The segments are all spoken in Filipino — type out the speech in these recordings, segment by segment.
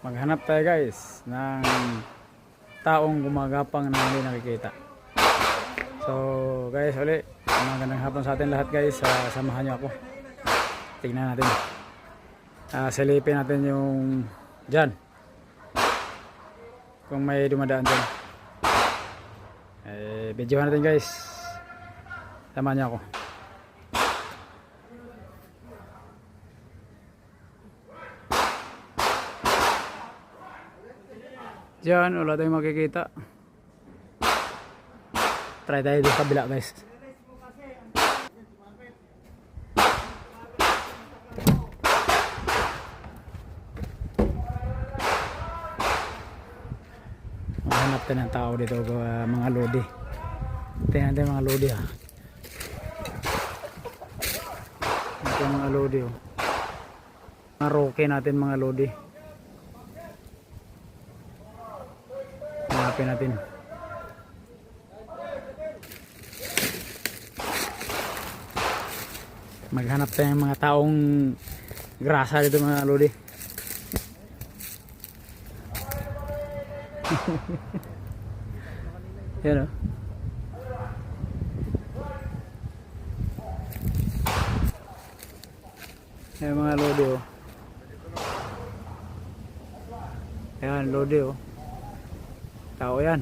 Maghanap tayo guys ng taong gumagapang na hindi nakikita. So guys, uli magandang hapon sa atin lahat guys. Samahan nyo ako. Tingnan natin. Silipin natin yung dyan, kung may dumadaan dyan. Videohan natin guys. Samahan nyo ako. Diyan, wala tayong makikita. Try tayo dito sa kabila guys. Maghanap tayo ng tao dito, mga lodi. Tingnan natin mga lodi ha. Ito mga lodi oh. Maroke natin mga lodi. Hanapin natin. Maghanap tayo ng mga taong grasa dito mga lodi. Yan o. Yan mga lodi o. Yan lodi o. Tao yan.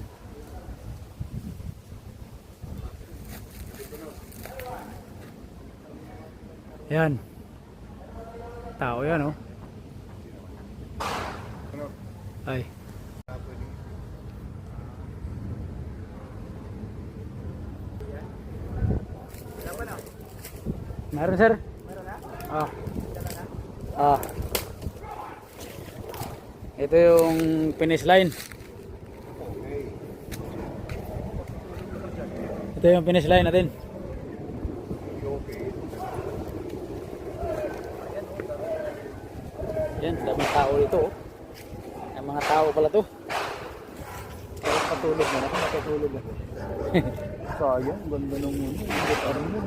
Yan. Tao yan oh. Ay. Meron sir? Meron na? Ito yung finish line. Ito yung finish line natin. Yan, daming tao dito oh. Ang mga tao pala to. Pero patulog na ako, nakatulog ako. Sayang, ganda nung muna. Hindi parang mo.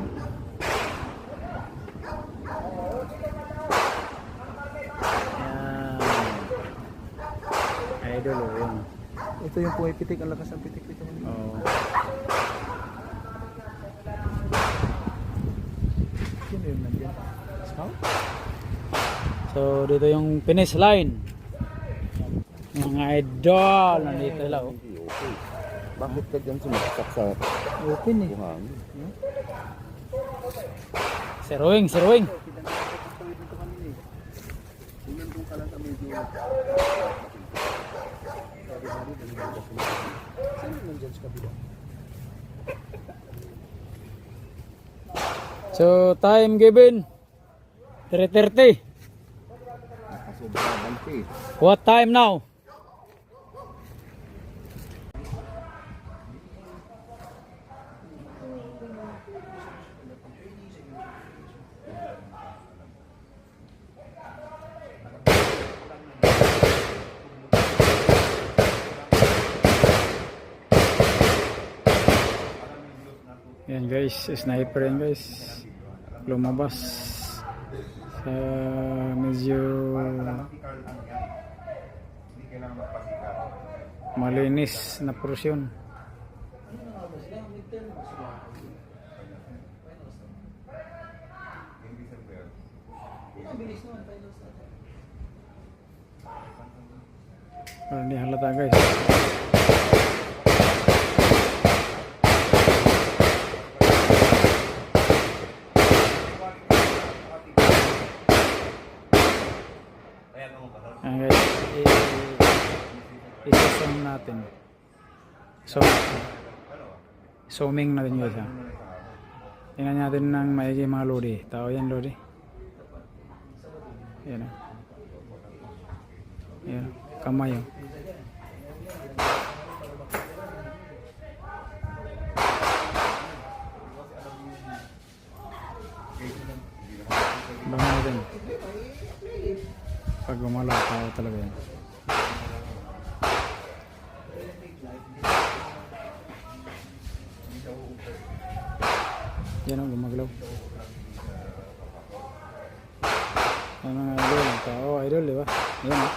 Yan. Idol oh, yun. Ito yung pumipitik, ang lakas ng pitik dito. Oo. Sino yun nandiyan? Scout? So dito yung finish line. Mga idol, nandito lang oh. Okay. Bakit ka dyan sumaksak sa Open eh. buhangin? Sirwing, sirwing. Tingnan kung ka lang sa medyo. Sino nandiyan sa kabila? So time given 3:30. Nakasobra bante. What time now? Yan guys, sniper yan guys. Lumabas sa medyo malinis na portion. Hindi halata guys. Ayan guys, i-zoom natin. Zooming natin guys ha. Tingnan natin ng maigi mga lodi. Tao yan lodi. Ayan o. Ayan o. Kamay o. Bangan natin. Pag gumalaw, tao talaga yan. Yan o, gumagalaw. Yan mga idol, tao idol, di ba? Yan o.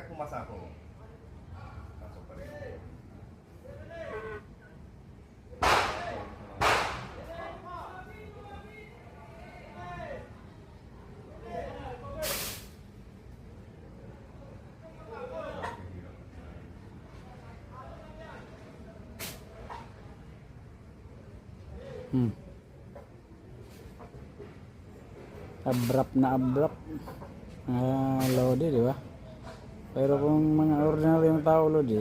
kahit pumasa ako. Pasok pa rin. Abrupt na abrupt. Lodi, di ba? Pero kung mga ordinary yung tao, Lodi,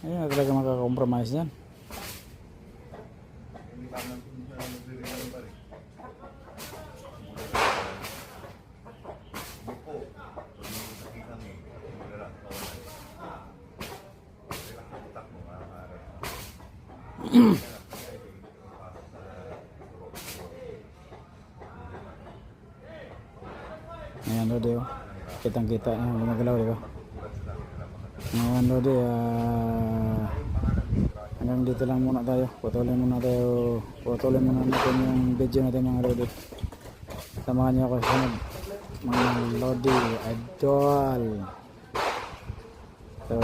ayun na talaga makakompromise yan. Hindi pa naman siya nagre-renew pa rin. Buko. Pag nakikita mo, maglalak ka wala. Relax ang utak mo, maaari. Ayan, Lodi, oh. Kitang-kita na gumagalaw, di ba? Ngayon, Lodi, hanggang dito lang muna tayo. Putulin muna natin yung video natin, mga Lodi. Samahan niyo ako sa sunod, mga Lodi idol. So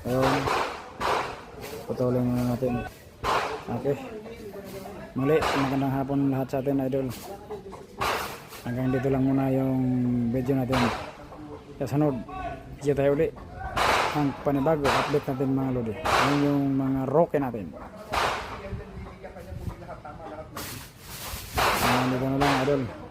ayun, putulin muna natin. Okay, muli magandang hapon lahat sa atin, idol. Hanggang dito lang muna yung video natin. Sa sunod, video tayo ulit. Ang panibago, update natin, mga Lodi. Ayun yung mga roke natin. Dito na lang, idol.